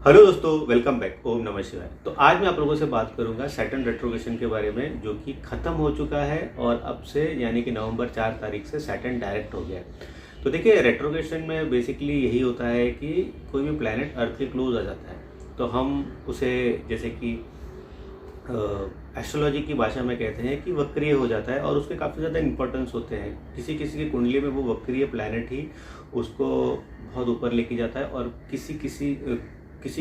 Hello दोस्तों, welcome back. ओम नमः शिवाय। तो आज मैं आप लोगों से बात करूंगा सैटर्न रेट्रोग्रेशन के बारे में, जो कि ख़त्म हो चुका है और अब से यानी कि नवंबर 4 तारीख से सैटर्न डायरेक्ट हो गया है। तो देखिए, रेट्रोग्रेशन में बेसिकली यही होता है कि कोई भी प्लैनेट अर्थ के क्लोज आ जाता है तो हम उसे, जैसे कि एस्ट्रोलॉजी की भाषा में कहते हैं कि वक्रीय हो जाता है और उसके काफ़ी ज़्यादा इंपॉर्टेंस होते हैं। किसी किसी की कुंडली में वो वक्रीय प्लैनेट ही उसको बहुत ऊपर लेके जाता है और किसी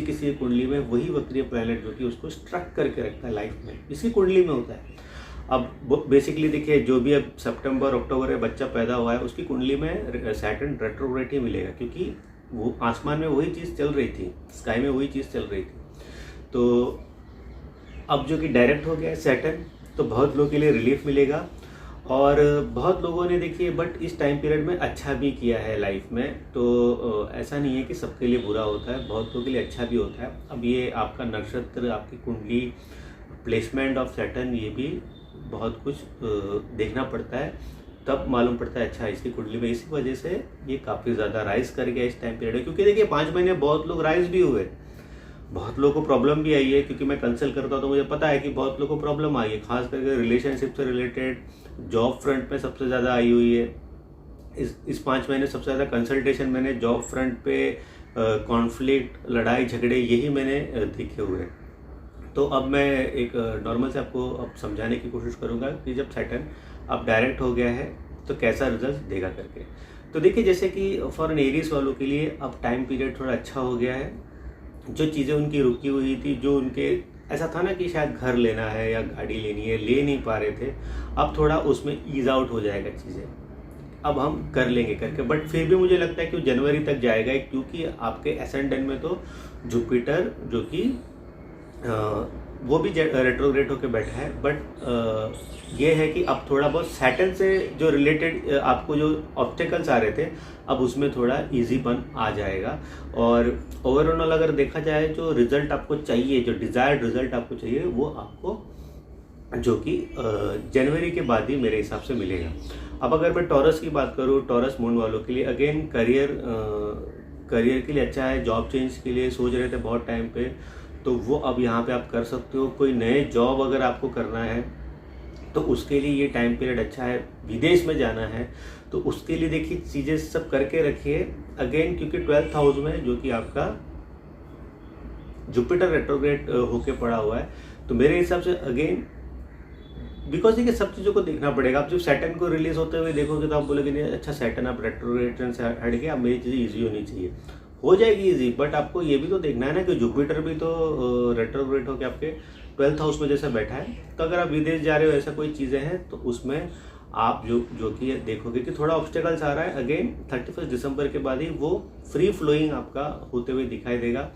किसी कुंडली में वही वक्रीय प्लैनेट जो कि उसको स्ट्रक करके रखता है लाइफ में, इसकी कुंडली में होता है। अब बेसिकली देखिए, जो भी अब सितंबर अक्टूबर में बच्चा पैदा हुआ है उसकी कुंडली में सैटर्न रेट्रोग्रेड ही मिलेगा, क्योंकि वो आसमान में वही चीज़ चल रही थी, स्काई में वही चीज़ चल रही थी। तो अब जो कि डायरेक्ट हो गया है सैटर्न, तो बहुत लोगों के लिए रिलीफ मिलेगा। और बहुत लोगों ने देखिए बट इस टाइम पीरियड में अच्छा भी किया है लाइफ में। तो ऐसा नहीं है कि सबके लिए बुरा होता है, बहुत लोगों के लिए अच्छा भी होता है। अब ये आपका नक्षत्र, आपकी कुंडली, प्लेसमेंट ऑफ सैटर्न, ये भी बहुत कुछ देखना पड़ता है, तब मालूम पड़ता है अच्छा इसकी कुंडली में इसी वजह से ये काफ़ी ज़्यादा राइज कर गया इस टाइम पीरियड में। क्योंकि देखिए 5 महीने बहुत लोग राइज भी हुए, बहुत लोगों को प्रॉब्लम भी आई है। क्योंकि मैं कंसल्ट करता हूँ तो मुझे पता है कि बहुत लोगों को प्रॉब्लम आई है, खास करके रिलेशनशिप से रिलेटेड, जॉब फ्रंट में सबसे ज़्यादा आई हुई है। इस 5 महीने सबसे ज़्यादा कंसल्टेशन मैंने जॉब फ्रंट पे, कॉन्फ्लिक्ट, लड़ाई झगड़े, यही मैंने देखे हुए हैं। तो अब मैं एक नॉर्मल से आपको अब समझाने की कोशिश करूँगा कि जब सैटर्न अब डायरेक्ट हो गया है तो कैसा रिजल्ट देगा करके। तो देखिए, जैसे कि फॉर एरीज वालों के लिए अब टाइम पीरियड थोड़ा अच्छा हो गया है। जो चीज़ें उनकी रुकी हुई थी, जो उनके ऐसा था ना कि शायद घर लेना है या गाड़ी लेनी है, ले नहीं पा रहे थे, अब थोड़ा उसमें ईज आउट हो जाएगा चीज़ें, अब हम कर लेंगे करके। बट फिर भी मुझे लगता है कि वो जनवरी तक जाएगा, क्योंकि आपके एसेंडेंट में तो जुपिटर, जो कि वो भी रेट्रोग्रेड होकर बैठा है। बट ये है कि अब थोड़ा बहुत सैटर्न से जो रिलेटेड आपको जो ऑब्स्टेकल्स आ रहे थे, अब उसमें थोड़ा इजीपन आ जाएगा। और ओवरऑल अगर देखा जाए, जो रिजल्ट आपको चाहिए, जो डिज़ायर्ड रिजल्ट आपको चाहिए, वो आपको जो कि जनवरी के बाद ही मेरे हिसाब से मिलेगा। अब अगर मैं टॉरस की बात करूँ, टॉरस मून वालों के लिए अगेन करियर के लिए अच्छा है। जॉब चेंज के लिए सोच रहे थे बहुत टाइम पे, तो वो अब यहाँ पे आप कर सकते हो। कोई नए जॉब अगर आपको करना है तो उसके लिए ये टाइम पीरियड अच्छा है। विदेश में जाना है तो उसके लिए देखिए चीज़ें सब करके रखिए अगेन, क्योंकि 12th हाउस में जो कि आपका जुपिटर रेट्रोग्रेड होके पड़ा हुआ है। तो मेरे हिसाब से अगेन, बिकॉज देखिए सब चीज़ों को देखना पड़ेगा। आप जब सैटर्न को रिलीज होते हुए देखोगे तो आप बोलोगे नहीं अच्छा, सैटर्न आप रेट्रोग्रेड से हट गया, अब मेरी चीज़ें ईजी होनी चाहिए, हो जाएगी इजी। बट आपको ये भी तो देखना है ना कि जुपिटर भी तो रेट्रोग्रेड होकर आपके 12th हाउस में जैसा बैठा है। तो अगर आप विदेश जा रहे हो, ऐसा कोई चीज़ें हैं, तो उसमें आप जो कि देखोगे कि थोड़ा ऑब्स्टेकल्स आ रहा है। अगेन 31 दिसंबर के बाद ही वो फ्री फ्लोइंग आपका होते हुए दिखाई देगा।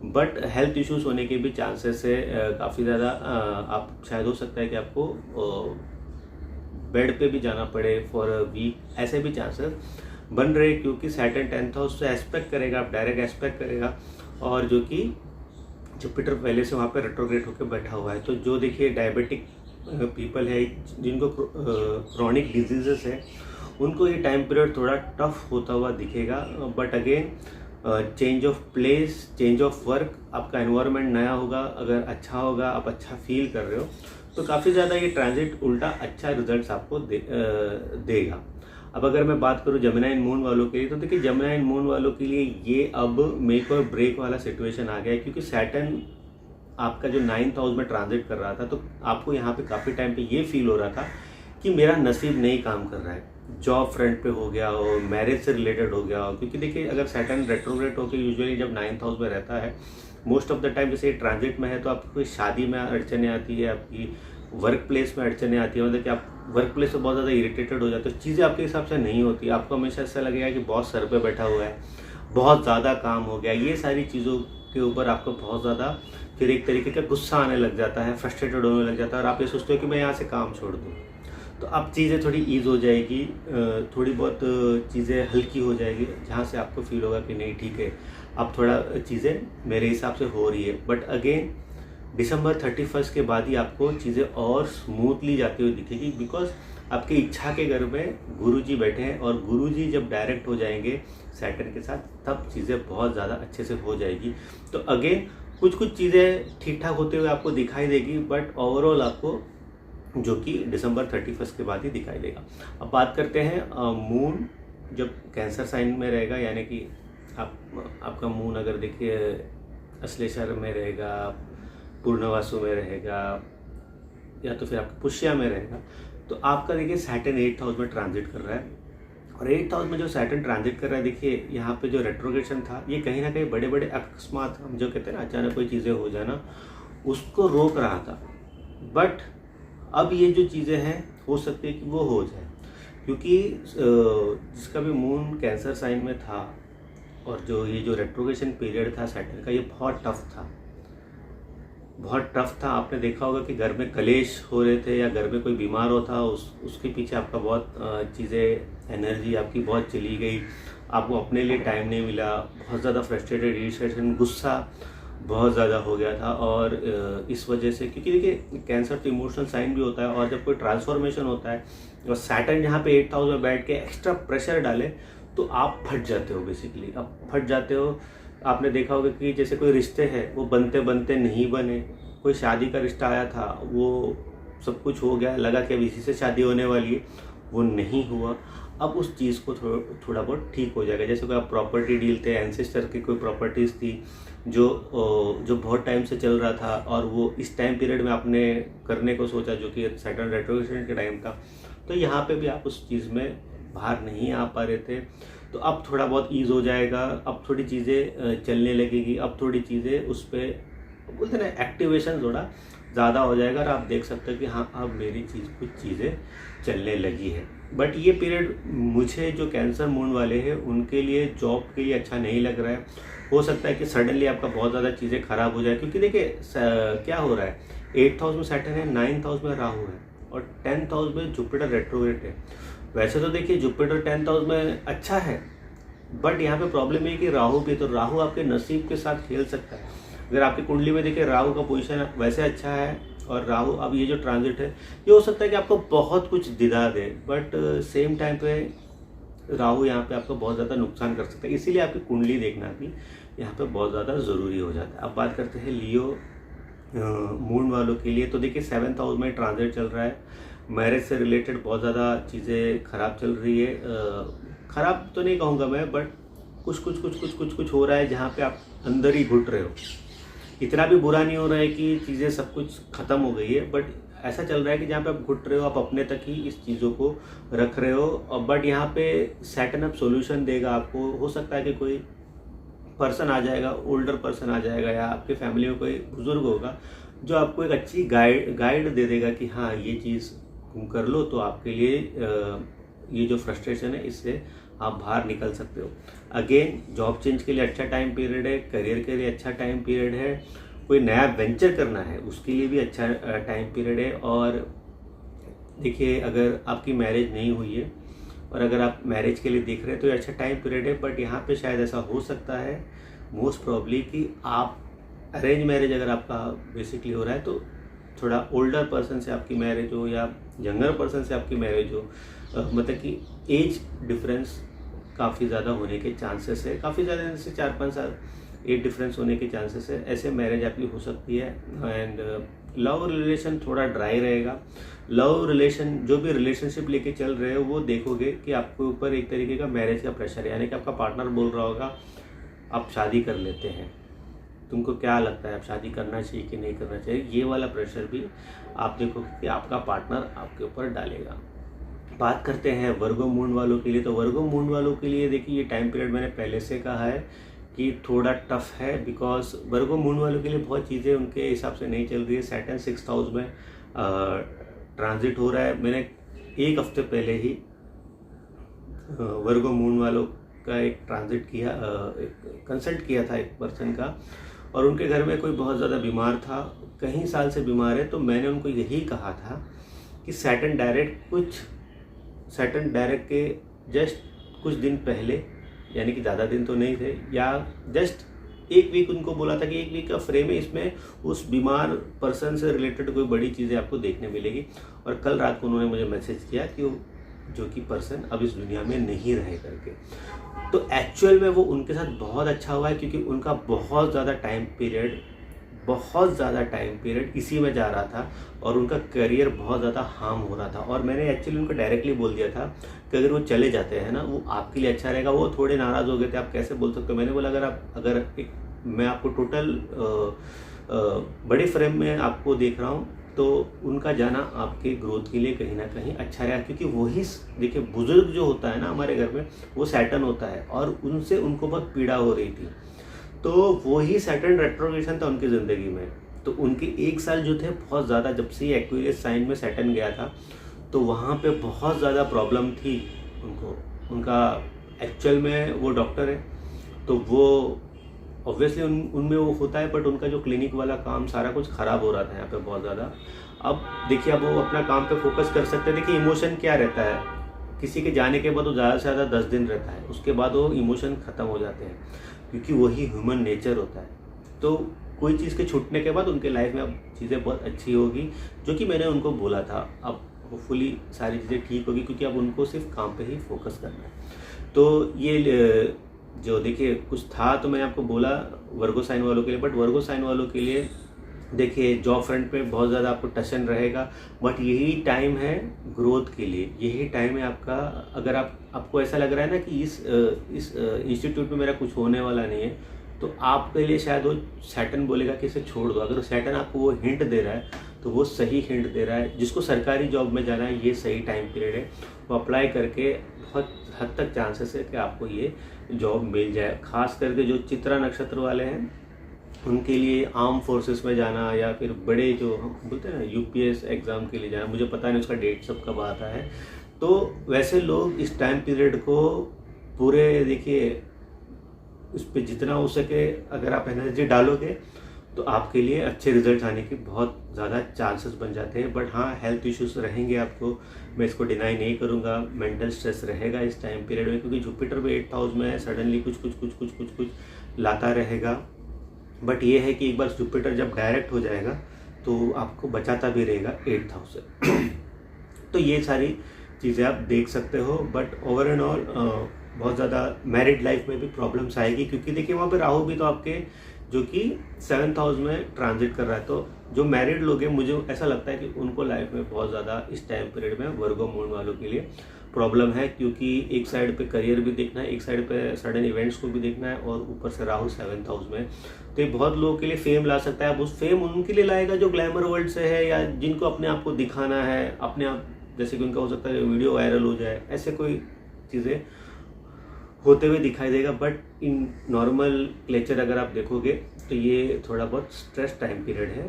बट हेल्थ इश्यूज होने के भी चांसेस है काफ़ी ज़्यादा। आप शायद हो सकता है कि आपको बेड पे भी जाना पड़े फॉर अ वीक, ऐसे भी चांसेस बन रहे, क्योंकि सैटर्न 10th हाउस से एस्पेक्ट करेगा, आप डायरेक्ट एस्पेक्ट करेगा। और जो कि जुपिटर पहले से वहाँ पे रेट्रोग्रेड होकर बैठा हुआ है। तो जो देखिए डायबिटिक पीपल है, जिनको क्रॉनिक डिजीजेस है, उनको ये टाइम पीरियड थोड़ा टफ होता हुआ दिखेगा। But again change of place, change of work, आपका एनवायरनमेंट नया होगा, अगर अच्छा होगा, आप अच्छा फील कर रहे हो, तो काफ़ी ज़्यादा ये ट्रांजिट उल्टा अच्छा रिजल्ट्स आपको देगा। अब अगर मैं बात करूँ जेमिनी मून वालों के लिए, तो देखिए जेमिनी मून वालों के लिए ये अब मेक और ब्रेक वाला सिचुएशन आ गया है। क्योंकि सैटर्न आपका जो 9th हाउस में ट्रांजिट कर रहा था, तो आपको यहाँ पे काफ़ी टाइम पे ये फील हो रहा था कि मेरा नसीब नहीं काम कर रहा है, जॉब फ्रंट पे हो गया हो, मैरिज से रिलेटेड हो गया हो। क्योंकि देखिए अगर सैटर्न रेट्रोग्रेड होकर यूजुअली जब 9th हाउस में रहता है, मोस्ट ऑफ द टाइम जैसे ट्रांजिट में है, तो आपको शादी में अड़चने आती है, आपकी वर्क प्लेस में अड़चने आती है, मतलब कि आप वर्क प्लेस से बहुत ज़्यादा इरिटेटेड हो जाते हो, चीज़ें आपके हिसाब से नहीं होती। आपको हमेशा ऐसा लगेगा कि बॉस सर पे बैठा हुआ है, बहुत ज़्यादा काम हो गया। ये सारी चीज़ों के ऊपर आपको बहुत ज़्यादा फिर एक तरीके का गुस्सा आने लग जाता है, फ्रस्ट्रेटेड होने लग जाता है, और आप ये सोचते हो कि मैं यहाँ से काम छोड़ दूँ। तो अब चीज़ें थोड़ी ईज हो जाएगी, थोड़ी बहुत चीज़ें हल्की हो जाएगी, जहाँ से आपको फील होगा कि नहीं ठीक है, अब थोड़ा चीज़ें मेरे हिसाब से हो रही है। बट अगेन दिसंबर 31 के बाद ही आपको चीज़ें और स्मूथली जाती हुई दिखेगी, बिकॉज आपकी इच्छा के घर में गुरुजी बैठे हैं, और गुरुजी जब डायरेक्ट हो जाएंगे सैटर्न के साथ, तब चीज़ें बहुत ज़्यादा अच्छे से हो जाएगी। तो अगेन कुछ कुछ चीज़ें ठीक ठाक होते हुए आपको दिखाई देगी, बट ओवरऑल आपको जो कि दिसंबर 31 के बाद ही दिखाई देगा। अब बात करते हैं मून जब कैंसर साइन में रहेगा, यानी कि आपका मून अगर देखिए अश्लेषा में रहेगा, पूर्णवासु में रहेगा, या तो फिर आपका पुष्या में रहेगा, तो आपका देखिए सैटर्न 8th हाउस में ट्रांजिट कर रहा है। और 8th हाउस में जो सैटर्न ट्रांजिट कर रहा है, देखिए यहाँ पे जो रेट्रोग्रेशन था, ये कहीं ना कहीं बड़े बड़े अकस्मात, हम जो कहते हैं ना अचानक कोई चीज़ें हो जाना, उसको रोक रहा था। बट अब ये जो चीज़ें हैं हो सकती है कि वो हो जाए, क्योंकि जिसका भी मून कैंसर साइन में था, और जो ये जो रेट्रोग्रेशन पीरियड था सैटर्न का, ये बहुत टफ था। आपने देखा होगा कि घर में कलेश हो रहे थे, या घर में कोई बीमार होता, उसके पीछे आपका बहुत चीज़ें, एनर्जी आपकी बहुत चली गई, आपको अपने लिए टाइम नहीं मिला, बहुत ज़्यादा फ्रस्ट्रेटेड, इरिटेशन, गुस्सा बहुत ज़्यादा हो गया था। और इस वजह से, क्योंकि देखिए कैंसर तो इमोशनल साइन भी होता है, और जब कोई ट्रांसफॉर्मेशन होता है और सैटर्न यहाँ पे 8th हाउस में बैठ के एक्स्ट्रा प्रेशर डाले, तो आप फट जाते हो, बेसिकली आप फट जाते हो। आपने देखा होगा कि जैसे कोई रिश्ते हैं वो बनते बनते नहीं बने, कोई शादी का रिश्ता आया था, वो सब कुछ हो गया, लगा कि अब इसी से शादी होने वाली है, वो नहीं हुआ। अब उस चीज़ को थोड़ा बहुत ठीक हो जाएगा। जैसे कोई आप प्रॉपर्टी डील थे, एंसेस्टर की कोई प्रॉपर्टीज़ थी जो बहुत टाइम से चल रहा था, और वो इस टाइम पीरियड में आपने करने को सोचा, जो कि सैटर्न रेट्रोग्रेशन के टाइम था, तो यहाँ पे भी आप उस चीज़ में बाहर नहीं आ पा रहे थे। तो अब थोड़ा बहुत ईज हो जाएगा, अब थोड़ी चीज़ें चलने लगेगी, अब थोड़ी चीज़ें उस पर बोलते ना एक्टिवेशन थोड़ा ज़्यादा हो जाएगा, और आप देख सकते हो कि हाँ अब मेरी कुछ चीज़ें चलने लगी है। बट ये पीरियड मुझे जो कैंसर मून वाले हैं उनके लिए, जॉब के लिए अच्छा नहीं लग रहा है। हो सकता है कि सडनली आपका बहुत ज़्यादा चीज़ें खराब हो जाए, क्योंकि देखिए क्या हो रहा है, 8th हाउस में सैटर्न है, 9th हाउस में राहु है, और 10th हाउस में जुपिटर रेट्रोग्रेड है। वैसे तो देखिए जुपिटर 10th हाउस में अच्छा है, बट यहाँ पे प्रॉब्लम है कि राहु भी, तो राहु आपके नसीब के साथ खेल सकता है। अगर आपकी कुंडली में देखिए राहु का पोजीशन वैसे अच्छा है, और राहु अब ये जो ट्रांजिट है, ये हो सकता है कि आपको बहुत कुछ दिला दे, बट सेम टाइम पे राहु यहाँ पे आपको बहुत ज़्यादा नुकसान कर सकता है। इसीलिए आपकी कुंडली देखना भी यहाँ पे बहुत ज़्यादा ज़रूरी हो जाता है। अब बात करते हैं लियो मून वालों के लिए। तो देखिए 7th हाउस में ट्रांजिट चल रहा है, मैरिज से रिलेटेड बहुत ज़्यादा चीज़ें खराब चल रही है। ख़राब तो नहीं कहूँगा मैं, बट कुछ हो रहा है जहाँ पे आप अंदर ही घुट रहे हो। इतना भी बुरा नहीं हो रहा है कि चीज़ें सब कुछ ख़त्म हो गई है, बट ऐसा चल रहा है कि जहाँ पे आप घुट रहे हो, आप अपने तक ही इस चीज़ों को रख रहे हो। और बट यहाँ पे सैटर्न अब सोल्यूशन देगा आपको। हो सकता है कि कोई पर्सन आ जाएगा, ओल्डर पर्सन आ जाएगा, या आपके फैमिली में कोई बुजुर्ग होगा जो आपको एक अच्छी गाइड दे देगा कि हाँ ये चीज़ तुम कर लो, तो आपके लिए ये जो फ्रस्ट्रेशन है इससे आप बाहर निकल सकते हो। अगेन जॉब चेंज के लिए अच्छा टाइम पीरियड है, करियर के लिए अच्छा टाइम पीरियड है, कोई नया वेंचर करना है उसके लिए भी अच्छा टाइम पीरियड है। और देखिए अगर आपकी मैरिज नहीं हुई है और अगर आप मैरिज के लिए देख रहे हैं तो ये अच्छा टाइम पीरियड है। बट यहाँ पे शायद ऐसा हो सकता है मोस्ट प्रॉब्ली कि आप अरेंज मैरिज अगर आपका बेसिकली हो रहा है तो थोड़ा ओल्डर पर्सन से आपकी मैरिज हो या यंगर पर्सन से आपकी मैरिज हो, मतलब कि एज डिफरेंस काफ़ी ज़्यादा होने के चांसेस है, काफ़ी ज़्यादा जैसे 4-5 साल एज डिफरेंस होने के चांसेस है, ऐसे मैरिज आपकी हो सकती है। एंड लव रिलेशन थोड़ा ड्राई रहेगा। लव रिलेशन जो भी रिलेशनशिप लेके चल रहे हो वो देखोगे कि आपके ऊपर एक तरीके का मैरिज का प्रेशर है, यानी कि आपका पार्टनर बोल रहा होगा आप शादी कर लेते हैं, तुमको क्या लगता है आप शादी करना चाहिए कि नहीं करना चाहिए, ये वाला प्रेशर भी आप देखोगे कि आपका पार्टनर आपके ऊपर डालेगा। बात करते हैं वर्गो मून वालों के लिए। तो वर्गो मून वालों के लिए देखिए ये टाइम पीरियड मैंने पहले से कहा है कि थोड़ा टफ है, बिकॉज वर्गो मून वालों के लिए बहुत चीज़ें उनके हिसाब से नहीं चल रही है। सैटर्न 6th हाउस में ट्रांजिट हो रहा है। मैंने एक हफ्ते पहले ही वर्गो मून वालों का एक ट्रांजिट किया, कंसल्ट किया था एक पर्सन का, और उनके घर में कोई बहुत ज़्यादा बीमार था, कई साल से बीमार है। तो मैंने उनको यही कहा था कि सैटर्न डायरेक्ट के जस्ट कुछ दिन पहले, यानी कि ज़्यादा दिन तो नहीं थे, या जस्ट एक वीक उनको बोला था कि 1 वीक का फ्रेम है, इसमें उस बीमार पर्सन से रिलेटेड कोई बड़ी चीज़ें आपको देखने मिलेगी। और कल रात को उन्होंने मुझे मैसेज किया कि वो जो कि पर्सन अब इस दुनिया में नहीं रहे करके। तो एक्चुअल में वो उनके साथ बहुत अच्छा हुआ है, क्योंकि उनका बहुत ज़्यादा टाइम पीरियड इसी में जा रहा था और उनका करियर बहुत ज़्यादा हार्म हो रहा था। और मैंने एक्चुअली उनको डायरेक्टली बोल दिया था कि अगर वो चले जाते हैं ना, वो आपके लिए अच्छा रहेगा। वो थोड़े नाराज़ हो गए थे, आप कैसे बोल सकते हो। मैंने बोला अगर मैं आपको टोटल बड़े फ्रेम में आपको देख रहा हूँ, तो उनका जाना आपके ग्रोथ के लिए कहीं ना कहीं अच्छा रहेगा। क्योंकि वही, देखिए, बुजुर्ग जो होता है ना हमारे घर में, वो सैटर्न होता है और उनसे उनको बहुत पीड़ा हो रही थी। तो वही सैटर्न रेट्रोग्रेशन था उनकी ज़िंदगी में। तो उनके 1 साल जो थे बहुत ज़्यादा, जब से ये एक्वेरियस साइन में सैटर्न गया था, तो वहाँ पे बहुत ज़्यादा प्रॉब्लम थी उनको। उनका एक्चुअल में वो डॉक्टर है, तो वो ऑब्वियसली उनमें वो होता है, बट उनका जो क्लिनिक वाला काम सारा कुछ ख़राब हो रहा था यहाँ पे बहुत ज़्यादा। अब देखिए, अब वो अपना काम पे फोकस कर सकते हैं। देखिए, इमोशन क्या रहता है, किसी के जाने के बाद वो ज़्यादा से ज़्यादा 10 दिन रहता है, उसके बाद वो इमोशन ख़त्म हो जाते हैं, क्योंकि वही ह्यूमन नेचर होता है। तो कोई चीज़ के छूटने के बाद उनके लाइफ में अब चीज़ें बहुत अच्छी होगी, जो कि मैंने उनको बोला था। अब होपफुली सारी चीज़ें ठीक होगी, क्योंकि अब उनको सिर्फ काम पे ही फोकस करना है। तो ये जो देखिए कुछ था, तो मैंने आपको बोला वर्गो साइन वालों के लिए। बट वर्गो साइन वालों के लिए देखिए, जॉब फ्रंट पे बहुत ज़्यादा आपको टशन रहेगा, बट यही टाइम है ग्रोथ के लिए। यही टाइम है आपका। अगर आपको ऐसा लग रहा है ना कि इस इंस्टीट्यूट में मेरा कुछ होने वाला नहीं है, तो आपके लिए शायद वो सैटर्न बोलेगा कि इसे छोड़ दो। अगर सैटर्न आपको वो हिंट दे रहा है, तो वो सही हिंट दे रहा है। जिसको सरकारी जॉब में जाना है, ये सही टाइम पीरियड है। वो अप्लाई करके बहुत हद तक चांसेस है कि आपको ये जॉब मिल जाए। खास करके जो चित्रा नक्षत्र वाले हैं, उनके लिए आर्म फोर्सेस में जाना, या फिर बड़े जो हम बोलते हैं ना यूपीएस एग्ज़ाम के लिए जाना, मुझे पता नहीं उसका डेट सब कब आता है। तो वैसे लोग इस टाइम पीरियड को पूरे, देखिए, उस पर जितना हो सके अगर आप एनर्जी डालोगे, तो आपके लिए अच्छे रिजल्ट आने की बहुत ज़्यादा चांसेस बन जाते हैं। बट हाँ, हेल्थ इश्यूज रहेंगे आपको, मैं इसको डिनाई नहीं करूँगा। मेंटल स्ट्रेस रहेगा इस टाइम पीरियड में, क्योंकि जुपिटर भी 8th हाउस में है। सडनली कुछ लाता रहेगा। बट ये है कि एक बार जुपिटर जब डायरेक्ट हो जाएगा, तो आपको बचाता भी रहेगा 8th हाउस से। तो ये सारी चीज़ें आप देख सकते हो। बट ओवर एंड ऑल बहुत ज़्यादा मैरिड लाइफ में भी प्रॉब्लम्स आएगी, क्योंकि देखिए वहाँ पे राहु भी तो आपके जो कि 7th हाउस में ट्रांजिट कर रहा है। तो जो मैरिड लोग हैं, मुझे ऐसा लगता है कि उनको लाइफ में बहुत ज़्यादा इस टाइम पीरियड में वर्गो मून वालों के लिए प्रॉब्लम है, क्योंकि एक साइड पे करियर भी देखना है, एक साइड पे सडन इवेंट्स को भी देखना है, और ऊपर से राहु 7th हाउस में। तो ये बहुत लोगों के लिए फेम ला सकता है। अब उस फेम उनके लिए लाएगा जो ग्लैमर वर्ल्ड से है, या जिनको अपने आप को दिखाना है, अपने आप, जैसे कि उनका हो सकता है वीडियो वायरल हो जाए, ऐसे कोई चीज़ें होते हुए दिखाई देगा। बट इन नॉर्मल क्लेचर अगर आप देखोगे, तो ये थोड़ा बहुत स्ट्रेस टाइम पीरियड है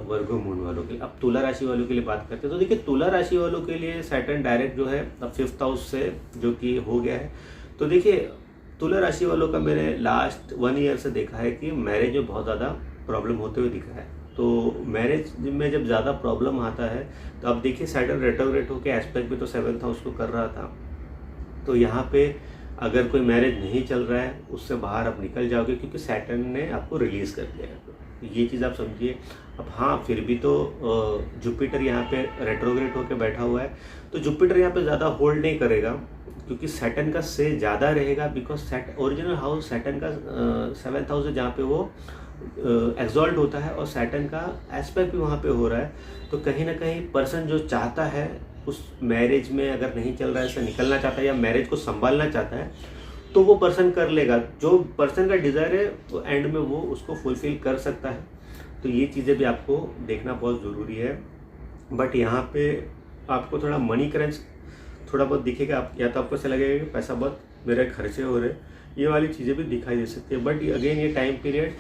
वर्गो मून वालों के लिए। अब तुला राशि वालों के लिए बात करते हैं, तो देखिए तुला राशि वालों के लिए सैटर्न डायरेक्ट जो है अब 5th हाउस से जो कि हो गया है। तो देखिए तुला राशि वालों का मैंने लास्ट 1 ईयर से देखा है कि मैरिज में बहुत ज़्यादा प्रॉब्लम होते हुए दिखा है। तो मैरिज में जब ज़्यादा प्रॉब्लम आता है, तो अब देखिए सैटर्न रेट्रोग्रेड होकर एस्पेक्ट भी तो 7th हाउस को कर रहा था। तो यहाँ पे अगर कोई मैरिज नहीं चल रहा है, उससे बाहर आप निकल जाओगे, क्योंकि सैटर्न ने आपको रिलीज़ कर दिया है। तो ये चीज़ आप समझिए। अब हाँ, फिर भी तो जुपिटर यहाँ पे रेट्रोग्रेड होकर बैठा हुआ है, तो जुपिटर यहाँ पे ज़्यादा होल्ड नहीं करेगा, क्योंकि सैटर्न का से ज़्यादा रहेगा। बिकॉज ओरिजिनल हाउस सैटर्न का 7th हाउस है, जहाँ पे वो एक्सॉल्ट होता है, और सैटर्न का एस्पेक्ट भी वहाँ पे हो रहा है। तो कहीं ना कहीं पर्सन जो चाहता है उस मैरिज में, अगर नहीं चल रहा है, से निकलना चाहता है, या मैरिज को संभालना चाहता है, तो वो पर्सन कर लेगा। जो पर्सन का डिज़ायर है, तो एंड में वो उसको फुलफिल कर सकता है। तो ये चीज़ें भी आपको देखना बहुत ज़रूरी है। बट यहाँ पे आपको थोड़ा मनी क्रंच थोड़ा बहुत दिखेगा। आप या तो आपको ऐसा लगेगा कि पैसा बहुत मेरे खर्चे हो रहे, ये वाली चीज़ें भी दिखाई दे सकती है। बट अगेन ये टाइम पीरियड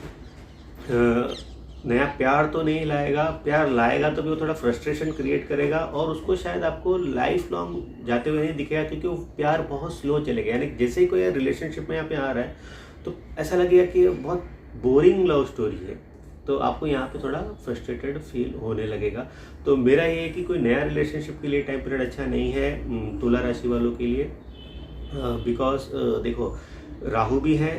नया प्यार तो नहीं लाएगा। प्यार लाएगा तो भी वो थोड़ा फ्रस्ट्रेशन क्रिएट करेगा, और उसको शायद आपको लाइफ लॉन्ग जाते हुए नहीं दिखेगा, क्योंकि वो प्यार बहुत स्लो चलेगा। यानी जैसे ही कोई रिलेशनशिप में यहाँ पे आ रहा है, तो ऐसा लगेगा कि बहुत बोरिंग लव स्टोरी है। तो आपको यहाँ पे थोड़ा फ्रस्ट्रेटेड फील होने लगेगा। तो मेरा ये है कि कोई नया रिलेशनशिप के लिए टाइम पीरियड अच्छा नहीं है तुला राशि वालों के लिए। बिकॉज देखो, राहु भी है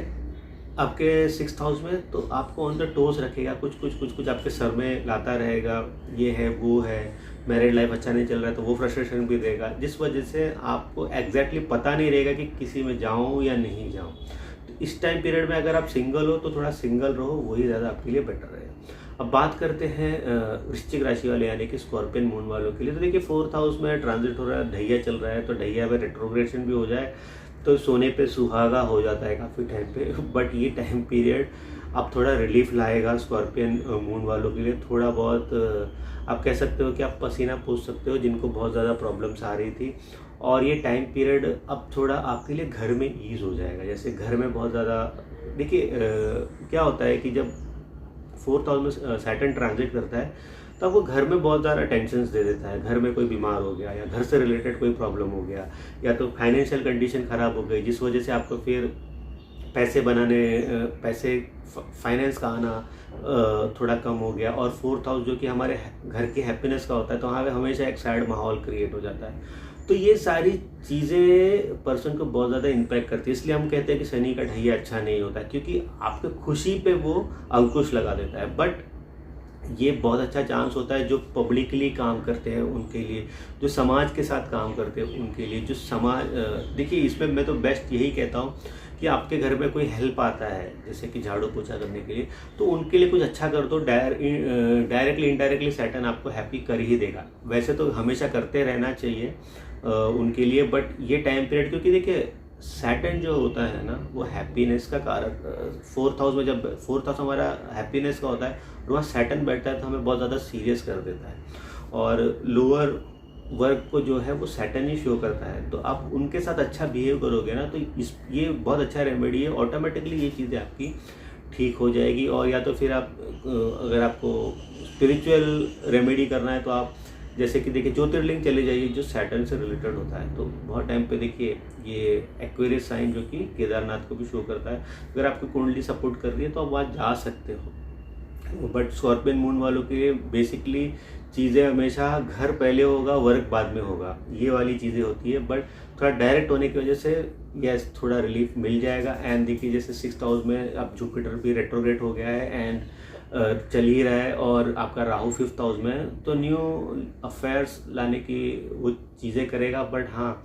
आपके 6th हाउस में, तो आपको ऑन द टोस रखेगा, कुछ आपके सर में लाता रहेगा, ये है वो है, मैरिड लाइफ अच्छा नहीं चल रहा है तो वो फ्रस्ट्रेशन भी देगा, जिस वजह से आपको एग्जैक्टली पता नहीं रहेगा कि किसी में जाऊँ या नहीं जाऊँ। तो इस टाइम पीरियड में अगर आप सिंगल हो तो थोड़ा सिंगल रहो, वही ज़्यादा आपके लिए बेटर रहेगा। अब बात करते हैं वृश्चिक राशि वाले यानी कि स्कॉर्पियन मून वालों के लिए। तो देखिए 4th हाउस में ट्रांजिट हो रहा है, ढैया चल रहा है, तो ढैया में रेट्रोग्रेशन भी हो जाए तो सोने पे सुहागा हो जाता है काफ़ी टाइम पे। बट ये टाइम पीरियड आप थोड़ा रिलीफ लाएगा स्कॉर्पियन मून वालों के लिए। थोड़ा बहुत आप कह सकते हो कि आप पसीना पूछ सकते हो जिनको बहुत ज़्यादा प्रॉब्लम्स आ रही थी। और ये टाइम पीरियड अब थोड़ा आपके लिए घर में ईज हो जाएगा। जैसे घर में बहुत ज़्यादा देखिए क्या होता है कि जब 4th हाउस में सैटर्न ट्रांजिट करता है तो आपको घर में बहुत ज़्यादा टेंशन्स दे देता है। घर में कोई बीमार हो गया या घर से रिलेटेड कोई प्रॉब्लम हो गया या तो फाइनेंशियल कंडीशन ख़राब हो गई, जिस वजह से आपको फिर पैसे बनाने फाइनेंस का आना थोड़ा कम हो गया। और 4th हाउस जो कि हमारे घर की हैप्पीनेस का होता है, तो वहाँ पे हमेशा एक सैड माहौल क्रिएट हो जाता है। तो ये सारी चीज़ें पर्सन को बहुत ज़्यादा इम्पैक्ट करती है। इसलिए हम कहते हैं कि शनि का ढैया अच्छा नहीं होता, क्योंकि आपके खुशी पे वो अंकुश लगा देता है। बट ये बहुत अच्छा चांस होता है जो पब्लिकली काम करते हैं उनके लिए, जो समाज के साथ काम करते हैं उनके लिए, जो समाज देखिए इसमें मैं तो बेस्ट यही कहता हूँ कि आपके घर में कोई हेल्प आता है जैसे कि झाड़ू पोछा करने के लिए, तो उनके लिए कुछ अच्छा कर दो। डायरेक्टली इनडायरेक्टली सैटर्न आपको हैप्पी कर ही देगा। वैसे तो हमेशा करते रहना चाहिए उनके लिए, बट ये टाइम पीरियड, क्योंकि देखिए सैटर्न जो होता है ना वो हैप्पीनेस का कारक। 4th हाउस में जब 4th हाउस हमारा हैप्पीनेस का होता है और वहाँ सैटर्न बैठता है तो हमें बहुत ज़्यादा सीरियस कर देता है, और लोअर वर्क को जो है वो सैटर्न ही शो करता है। तो आप उनके साथ अच्छा बिहेव करोगे ना तो ये बहुत अच्छा रेमेडी है। ऑटोमेटिकली ये चीज़ें आपकी ठीक हो जाएगी। और या तो फिर आप अगर आपको स्पिरिचुअल रेमेडी करना है तो आप जैसे कि देखिए ज्योतिर्लिंग चले जाइए जो सैटर्न से रिलेटेड होता है। तो बहुत टाइम पे देखिए ये एक्वेरियस साइन जो कि केदारनाथ को भी शो करता है, अगर आपकी कुंडली सपोर्ट कर रही है तो आप वहाँ जा सकते हो। बट स्कॉर्पियन मून वालों के लिए बेसिकली चीज़ें हमेशा घर पहले होगा, वर्क बाद में होगा, ये वाली चीज़ें होती है। बट थोड़ा डायरेक्ट होने की वजह से यस थोड़ा रिलीफ मिल जाएगा। एंड देखिए जैसे 6th हाउस में अब जुपिटर भी रेट्रोग्रेड हो गया है एंड चल ही रहा है, और आपका राहु 5th हाउस में, तो न्यू अफेयर्स लाने की वो चीज़ें करेगा। बट हाँ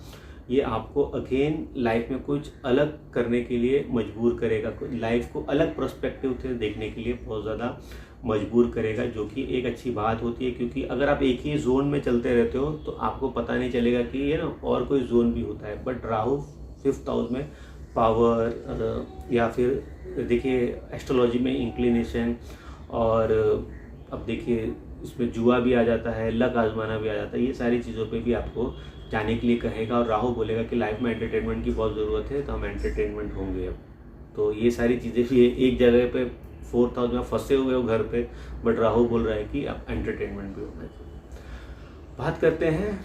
ये आपको अगेन लाइफ में कुछ अलग करने के लिए मजबूर करेगा, लाइफ को अलग पर्सपेक्टिव से देखने के लिए बहुत ज़्यादा मजबूर करेगा, जो कि एक अच्छी बात होती है। क्योंकि अगर आप एक ही जोन में चलते रहते हो तो आपको पता नहीं चलेगा कि ये ना और कोई जोन भी होता है। बट राहु 5th हाउस में पावर या फिर देखिए एस्ट्रोलॉजी में इंक्लिनेशन, और अब देखिए इसमें जुआ भी आ जाता है, लक आजमाना भी आ जाता है, ये सारी चीज़ों पे भी आपको जाने के लिए कहेगा। और राहु बोलेगा कि लाइफ में एंटरटेनमेंट की बहुत ज़रूरत है, तो हम एंटरटेनमेंट होंगे अब। तो ये सारी चीज़ें भी एक जगह पे 4th हाउस में फंसे हुए हो घर पे, बट राहु बोल रहा है कि अब एंटरटेनमेंट भी होना चाहिए। बात करते हैं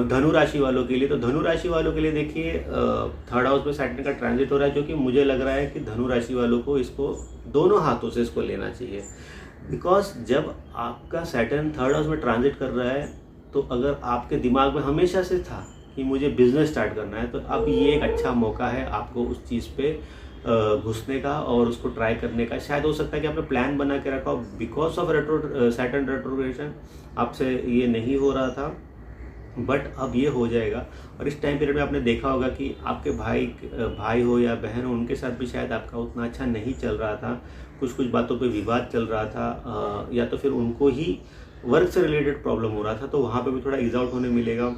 धनु राशि वालों के लिए। तो धनु राशि वालों के लिए देखिए 3rd हाउस में सैटर्न का ट्रांजिट हो रहा है, जो कि मुझे लग रहा है कि धनु राशि वालों को इसको दोनों हाथों से इसको लेना चाहिए। बिकॉज जब आपका सैटर्न 3rd हाउस में ट्रांजिट कर रहा है तो अगर आपके दिमाग में हमेशा से था कि मुझे बिजनेस स्टार्ट करना है, तो अब ये एक अच्छा मौका है आपको उस चीज़ पे घुसने का और उसको ट्राई करने का। शायद हो सकता है कि आपने प्लान बना के रखा हो, बिकॉज ऑफ सैटर्न रेट्रोग्रेशन आपसे ये नहीं हो रहा था, बट अब ये हो जाएगा। और इस टाइम पीरियड में आपने देखा होगा कि आपके भाई हो या बहन हो, उनके साथ भी शायद आपका उतना अच्छा नहीं चल रहा था, कुछ बातों पे विवाद चल रहा था, या तो फिर उनको ही वर्क से रिलेटेड प्रॉब्लम हो रहा था, तो वहाँ पे भी थोड़ा ईज आउट होने मिलेगा।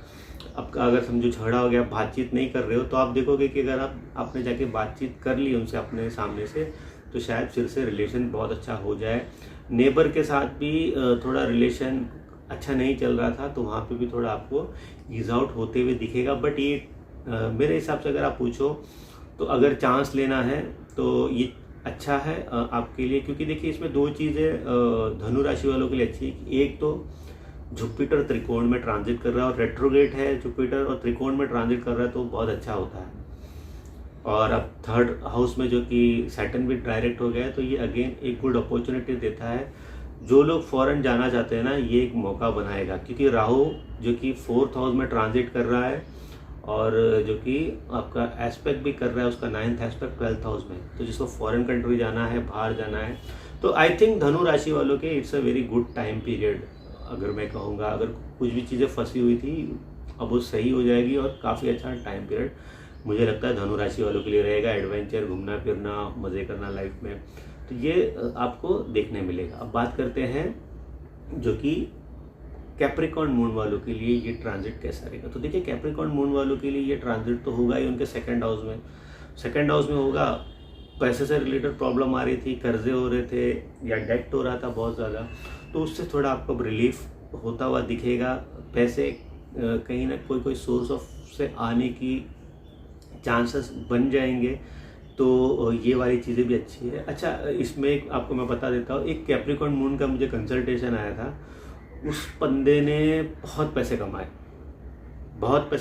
आपका अगर समझो झगड़ा हो गया, बातचीत नहीं कर रहे हो, तो आप देखोगे कि अगर आपने जाके बातचीत कर ली उनसे अपने सामने से, तो शायद फिर से रिलेशन बहुत अच्छा हो जाए। नेबर के साथ भी थोड़ा रिलेशन अच्छा नहीं चल रहा था, तो वहाँ पे भी थोड़ा आपको ईज आउट होते हुए दिखेगा। बट ये मेरे हिसाब से अगर आप पूछो तो अगर चांस लेना है तो ये अच्छा है आपके लिए, क्योंकि देखिए इसमें दो चीज़ें धनु राशि वालों के लिए अच्छी है। एक तो जुपिटर त्रिकोण में ट्रांजिट कर रहा है और रेट्रोग्रेड है जुपिटर और त्रिकोण में ट्रांजिट कर रहा है, तो बहुत अच्छा होता है। और अब 3rd हाउस में जो कि सैटर्न भी डायरेक्ट हो गया है, तो ये अगेन एक गुड अपॉर्चुनिटी देता है। जो लोग फॉरेन जाना चाहते हैं ना, ये एक मौका बनाएगा, क्योंकि राहु जो कि 4th हाउस में ट्रांजिट कर रहा है और जो कि आपका एस्पेक्ट भी कर रहा है उसका 9th एस्पेक्ट 12th हाउस में, तो जिसको फॉरेन कंट्री जाना है, बाहर जाना है, तो आई थिंक धनु राशि वालों के it's a very good time period. अगर मैं कहूँगा, अगर कुछ भी चीज़ें फंसी हुई थी अब वो सही हो जाएगी और काफ़ी अच्छा टाइम पीरियड मुझे लगता है धनु राशि वालों के लिए रहेगा। एडवेंचर, घूमना फिरना, मज़े करना लाइफ में, तो ये आपको देखने मिलेगा। अब बात करते हैं जो कि कैप्रिकॉर्न मून वालों के लिए ये ट्रांजिट कैसा रहेगा। तो देखिए कैप्रिकॉर्न मून वालों के लिए ये ट्रांजिट तो होगा ही उनके सेकंड हाउस में। सेकंड हाउस में होगा, पैसे से रिलेटेड प्रॉब्लम आ रही थी, कर्जे हो रहे थे या डेट हो रहा था बहुत ज़्यादा, तो उससे थोड़ा आपको रिलीफ होता हुआ दिखेगा। पैसे कहीं ना कोई सोर्स ऑफ से आने की चांसेस बन जाएंगे, तो ये वाली चीज़ें भी अच्छी है। अच्छा, इसमें आपको मैं बता देता हूँ, एक कैप्रिकॉर्न मून का मुझे कंसल्टेशन आया था, उस बंदे ने बहुत पैसे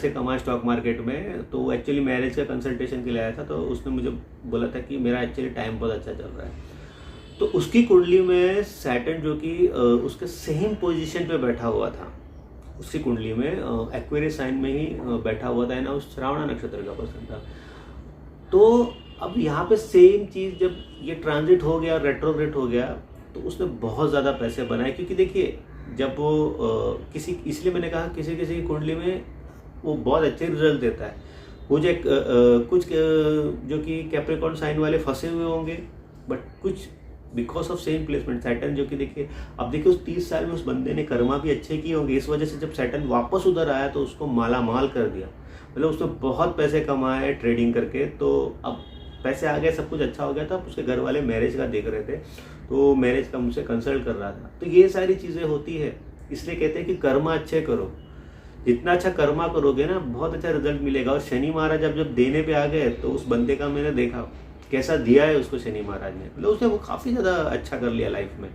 कमाए स्टॉक मार्केट में। तो वो एक्चुअली मैरिज का कंसल्टेशन के लिए आया था, तो उसने मुझे बोला था कि मेरा एक्चुअली टाइम बहुत अच्छा चल रहा है। तो उसकी कुंडली में सैटर्न जो कि उसके सेम पोजीशन पे बैठा हुआ था, उसकी कुंडली में एक्वेरियस साइन में ही बैठा हुआ था ना, उस श्रावण नक्षत्र का पर्सन था। तो अब यहाँ पे सेम चीज़ जब ये ट्रांजिट हो गया, रेट्रोग्रेड हो गया, तो उसने बहुत ज़्यादा पैसे बनाए। क्योंकि देखिए जब वो इसलिए मैंने कहा किसी की कुंडली में वो बहुत अच्छे रिजल्ट देता है। वो जो कुछ जो कि कैप्रिकॉर्न साइन वाले फंसे हुए होंगे, बट कुछ because of same placement Saturn, जो कि देखिए अब देखिए उस 30 साल में उस बंदे ने कर्मा भी अच्छे किए होंगे, इस वजह से जब सैटर्न वापस उधर आया तो उसको माला माल कर दिया। मतलब उसने बहुत पैसे कमाए ट्रेडिंग करके। तो अब पैसे आ गए, सब कुछ अच्छा हो गया था। उसके घर वाले मैरिज का देख रहे थे, तो मैरिज का मुझसे कंसल्ट कर रहा था। तो ये सारी चीज़ें होती है, इसलिए कहते हैं कि कर्मा अच्छे करो। जितना अच्छा कर्मा करोगे ना, बहुत अच्छा रिजल्ट मिलेगा। और शनि महाराज जब देने पे आ गए, तो उस बंदे का मैंने देखा कैसा दिया है उसको शनि महाराज ने, मतलब उसने वो काफ़ी ज़्यादा अच्छा कर लिया लाइफ में।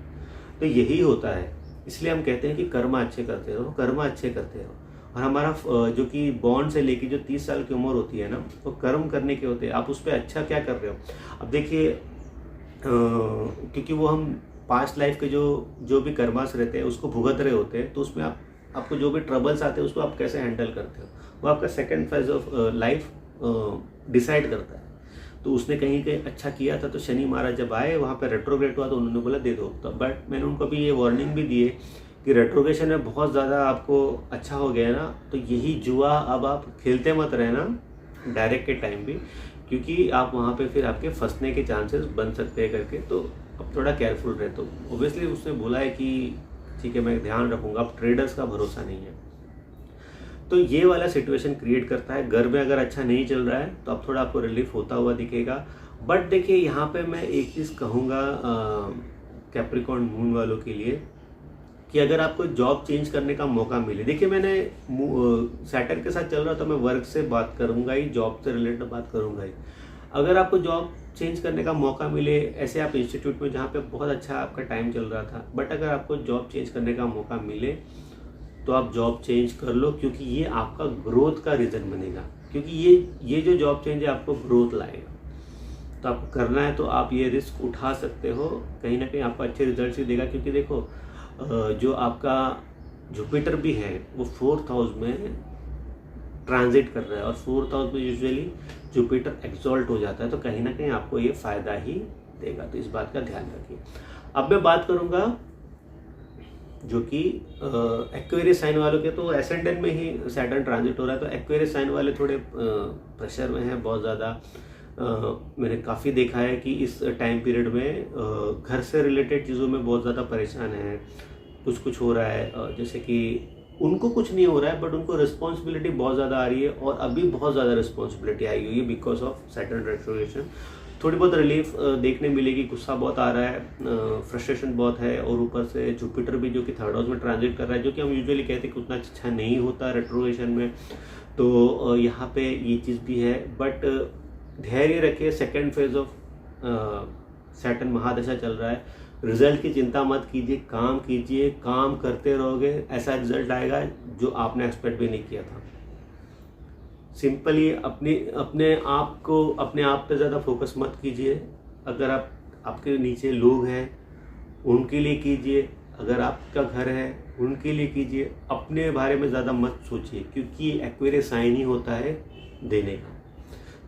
तो यही होता है, इसलिए हम कहते हैं कि कर्मा अच्छे करते रहो, कर्मा अच्छे करते रहो। और हमारा जो कि बॉन्ड से लेके जो 30 साल की उम्र होती है ना, वो कर्म करने के होते हैं। आप उस पर अच्छा क्या कर रहे हो। अब देखिए क्योंकि वो हम पास्ट लाइफ के जो भी कर्मास रहते हैं उसको भुगत रहे होते हैं, तो उसमें आपको जो भी ट्रबल्स आते हैं उसको आप कैसे हैंडल करते हो, वो आपका second phase of life decide करता है। तो उसने कहीं अच्छा किया था, तो शनि महाराज जब आए वहाँ पे रेट्रोग्रेड हुआ, तो उन्होंने बोला दे दो। तो बट मैंने उनको भी ये वार्निंग भी दी है कि रेट्रोग्रेशन में बहुत ज़्यादा आपको अच्छा हो गया ना, तो यही जुआ अब आप खेलते मत रहना डायरेक्ट के टाइम भी, क्योंकि आप वहाँ पे फिर आपके फंसने के चांसेस बन सकते हैं करके। तो अब थोड़ा केयरफुल रहे। तो ओब्वियसली उसने बोला है कि ठीक है मैं ध्यान रखूँगा। अब ट्रेडर्स का भरोसा नहीं है, तो ये वाला सिचुएशन क्रिएट करता है। घर में अगर अच्छा नहीं चल रहा है तो अब थोड़ा आपको रिलीफ होता हुआ दिखेगा। बट देखिए यहाँ पे मैं एक चीज़ कहूँगा कैप्रिकॉर्न मून वालों के लिए, कि अगर आपको जॉब चेंज करने का मौका मिले, देखिए मैंने सैटर्न के साथ चल रहा था, मैं वर्क से बात करूँगा ही, जॉब से रिलेटेड बात करूँगा ही। अगर आपको जॉब चेंज करने का मौका मिले, ऐसे आप इंस्टीट्यूट में जहाँ पे बहुत अच्छा आपका टाइम चल रहा था, बट अगर आपको जॉब चेंज करने का मौका मिले तो आप जॉब चेंज कर लो, क्योंकि ये आपका ग्रोथ का रीज़न बनेगा। क्योंकि ये जो जॉब चेंज है आपको ग्रोथ लाएगा, तो आपको करना है तो आप ये रिस्क उठा सकते हो। कहीं ना कहीं आपको अच्छे रिजल्ट ही देगा। क्योंकि देखो जो आपका जुपिटर भी है वो 4th हाउस में ट्रांजिट कर रहा है, और 4th हाउस में यूजुअली जुपिटर एक्सॉल्ट हो जाता है, तो कहीं ना कहीं आपको ये फ़ायदा ही देगा। तो इस बात का ध्यान रखिए। अब मैं बात करूँगा जो कि एक्वेरियस साइन वालों के, तो एसेंडेंट में ही सैटर्न ट्रांजिट हो रहा है, तो एक्वेरियस साइन वाले थोड़े प्रेशर में हैं बहुत ज़्यादा। मैंने काफ़ी देखा है कि इस टाइम पीरियड में घर से रिलेटेड चीज़ों में बहुत ज़्यादा परेशान है। कुछ हो रहा है, जैसे कि उनको कुछ नहीं हो रहा है, बट उनको रिस्पॉन्सिबिलिटी बहुत ज़्यादा आ रही है, और अभी बहुत ज़्यादा रिस्पॉन्सिबिलिटी आई हुई है बिकॉज ऑफ सैटर्न रेट्रोग्रेशन। थोड़ी बहुत रिलीफ देखने मिलेगी। गुस्सा बहुत आ रहा है, फ्रस्ट्रेशन बहुत है, और ऊपर से जुपिटर भी जो कि 3rd हाउस में ट्रांजिट कर रहा है, जो कि हम यूजुअली कहते हैं कि उतना अच्छा नहीं होता रेट्रोग्रेशन में। तो यहाँ पे ये चीज़ भी है, बट धैर्य रखिए। सेकेंड फेज ऑफ सैटर्न महादशा चल रहा है, रिजल्ट की चिंता मत कीजिए, काम कीजिए, काम करते रहोगे, ऐसा रिजल्ट आएगा जो आपने एक्सपेक्ट भी नहीं किया था। सिंपली अपने आप पे ज़्यादा फोकस मत कीजिए। अगर आपके नीचे लोग हैं उनके लिए कीजिए, अगर आपका घर है उनके लिए कीजिए, अपने बारे में ज़्यादा मत सोचिए, क्योंकि एक्वेरियस साइन ही होता है देने का।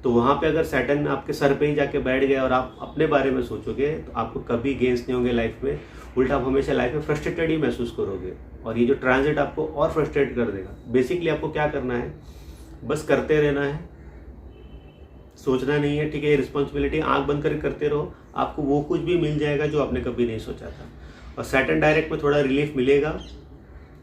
तो वहाँ पे अगर सैटर्न आपके सर पे ही जाके बैठ गया और आप अपने बारे में सोचोगे तो आपको कभी गेन्स नहीं होंगे लाइफ में, उल्टा आप हमेशा लाइफ में फ्रस्ट्रेटेड ही महसूस करोगे, और ये जो ट्रांजिट आपको और फ्रस्ट्रेट कर देगा। बेसिकली आपको क्या करना है, बस करते रहना है, सोचना नहीं है, ठीक है। रिस्पॉन्सिबिलिटी आंख बंद करके करते रहो, आपको वो कुछ भी मिल जाएगा जो आपने कभी नहीं सोचा था। और सैटर्न डायरेक्ट में थोड़ा रिलीफ मिलेगा,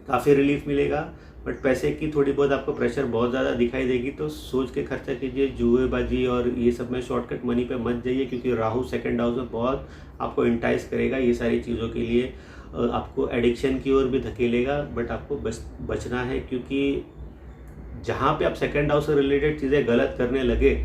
काफ़ी रिलीफ मिलेगा, बट पैसे की थोड़ी बहुत आपको प्रेशर बहुत ज़्यादा दिखाई देगी। तो सोच के खर्चा कीजिए, जुएबाजी और ये सब में शॉर्टकट मनी पे मत जाइए, क्योंकि राहु सेकंड हाउस में बहुत आपको इंटाइस करेगा ये सारी चीज़ों के लिए, आपको एडिक्शन की ओर भी धकेलेगा। बट आपको बचना है, क्योंकि जहाँ पे आप सेकंड हाउस से रिलेटेड चीज़ें गलत करने लगे,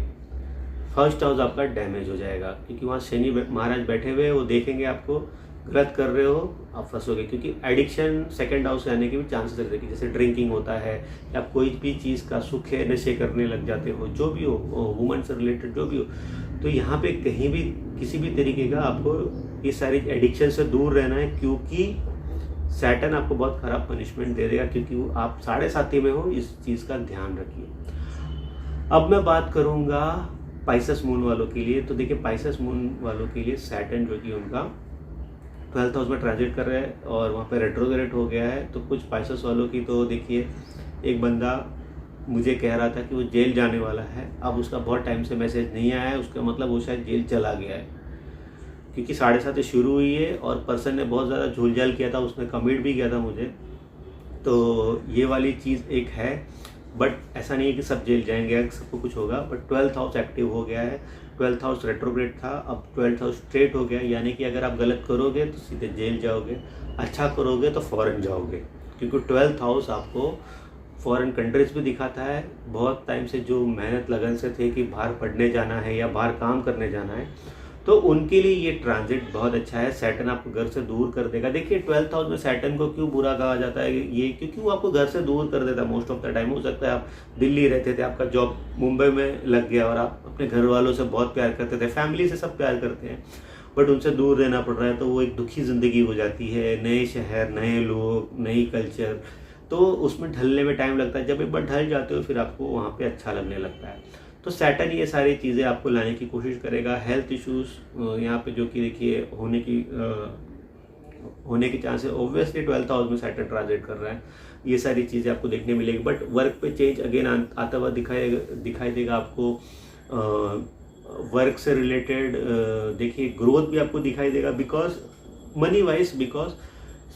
फर्स्ट हाउस आपका डैमेज हो जाएगा, क्योंकि वहाँ शनि महाराज बैठे हुए हैं, वो देखेंगे आपको गलत कर रहे हो, आप फंसोगे। क्योंकि एडिक्शन सेकंड हाउस से आने के भी चांसेस रहते हैं, जैसे ड्रिंकिंग होता है या कोई भी चीज़ का सुख है, नशे करने लग जाते हो, जो भी हो, वुमेन से रिलेटेड जो भी हो। तो यहाँ पे कहीं भी किसी भी तरीके का आपको इस सारी एडिक्शन से दूर रहना है, क्योंकि सैटर्न आपको बहुत खराब पनिशमेंट दे देगा, क्योंकि वो आप 7.5 में हो। इस चीज़ का ध्यान रखिए। अब मैं बात करूँगा पाइसेस मून वालों के लिए। तो देखिए, पाइसेस मून वालों के लिए सैटर्न जो कि उनका 12th हाउस में ट्रांजिट कर रहा है और वहाँ पे रेट्रोग्रेड हो गया है। तो कुछ पाइसेस वालों की तो देखिए, एक बंदा मुझे कह रहा था कि वो जेल जाने वाला है, अब उसका बहुत टाइम से मैसेज नहीं आया है, उसका मतलब वो शायद जेल चला गया है, क्योंकि 7:30 शुरू हुई है और पर्सन ने बहुत ज़्यादा झूलझाल किया था, उसने कमिट भी किया था मुझे। तो ये वाली चीज़ एक है, बट ऐसा नहीं है कि सब जेल जाएंगे, सबको कुछ होगा। बट 12th हाउस एक्टिव हो गया है, 12th हाउस रेट्रोग्रेड था, अब 12th हाउस स्ट्रेट हो गया, यानी कि अगर आप गलत करोगे तो सीधे जेल जाओगे, अच्छा करोगे तो फॉरेन जाओगे, क्योंकि 12th हाउस आपको फॉरेन कंट्रीज भी दिखाता है। बहुत टाइम से जो मेहनत लगन से थे कि बाहर पढ़ने जाना है या बाहर काम करने जाना है, तो उनके लिए ये ट्रांजिट बहुत अच्छा है। सैटर्न आपको घर से दूर कर देगा। देखिए, 12th हाउस में सैटर्न को क्यों बुरा कहा जाता है, ये क्योंकि वो आपको घर से दूर कर देता है मोस्ट ऑफ द टाइम। हो सकता है आप दिल्ली रहते थे, आपका जॉब मुंबई में लग गया और आप अपने घर वालों से बहुत प्यार करते थे, फैमिली से सब प्यार करते हैं, बट उनसे दूर रहना पड़ रहा है, तो वो एक दुखी ज़िंदगी हो जाती है। नए शहर, नए लोग, नई कल्चर, तो उसमें ढलने में टाइम लगता है। जब एक बार ढल जाते हो फिर आपको वहाँ पे अच्छा लगने लगता है। तो सैटर्न ये सारी चीज़ें आपको लाने की कोशिश करेगा। हेल्थ इश्यूज़ यहाँ पे जो कि देखिए होने की चांस है। ऑब्वियसली 12th हाउस में सैटर्न ट्रांजिट कर रहा है, ये सारी चीज़ें आपको देखने मिलेगी। बट वर्क पे चेंज अगेन आता हुआ दिखाई देगा आपको। वर्क से रिलेटेड देखिए ग्रोथ भी आपको दिखाई देगा, because money wise, because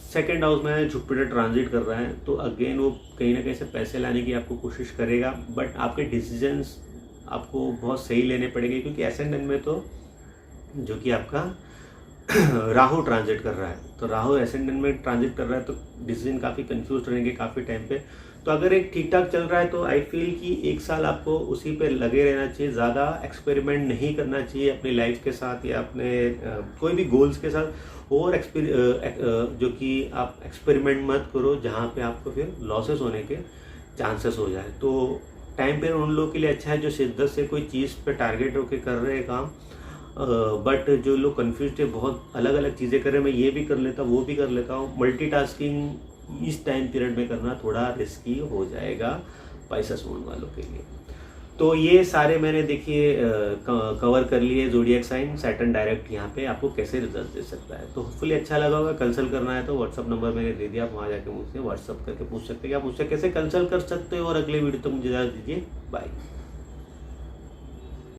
second house में जुपिटर ट्रांजिट कर रहा है, तो अगेन वो कहीं ना कहीं से पैसे लाने की आपको कोशिश करेगा। बट आपके डिसीजंस आपको बहुत सही लेने पड़ेंगे, क्योंकि एसेंडेंट में तो जो कि आपका राहु ट्रांजिट कर रहा है, तो राहु एसेंडेंट में ट्रांजिट कर रहा है, तो डिसीजन काफ़ी कंफ्यूज रहेंगे काफ़ी टाइम पे। तो अगर एक ठीक ठाक चल रहा है तो आई फील कि 1 साल आपको उसी पे लगे रहना चाहिए, ज़्यादा एक्सपेरिमेंट नहीं करना चाहिए अपनी लाइफ के साथ या अपने कोई भी गोल्स के साथ। और जो कि आप एक्सपेरिमेंट मत करो जहाँ पे आपको फिर लॉसेस होने के चांसेस हो जाए। तो टाइम पे उन लोगों के लिए अच्छा है जो शिद्दत से कोई चीज़ पे टारगेट होकर कर रहे हैं काम। बट जो लोग कंफ्यूज थे, बहुत अलग अलग चीज़ें कर रहे हैं, मैं ये भी कर लेता वो भी कर लेता हूँ, मल्टीटास्किंग इस टाइम पीरियड में करना थोड़ा रिस्की हो जाएगा पाइसेस मून वालों के लिए। तो ये सारे मैंने देखिए कवर कर लिए ज़ोडिएक साइन। सैटर्न डायरेक्ट यहाँ पे आपको कैसे रिजल्ट दे सकता है, तो होपफुली अच्छा लगा होगा। कंसल्ट करना है तो व्हाट्सअप नंबर मैंने दे दिया, आप वहाँ जाके मुझसे व्हाट्सअप करके पूछ सकते हैं कि आप मुझसे कैसे कंसल्ट कर सकते हो। और अगले वीडियो तक मुझे इजाज़त दीजिए, बाय।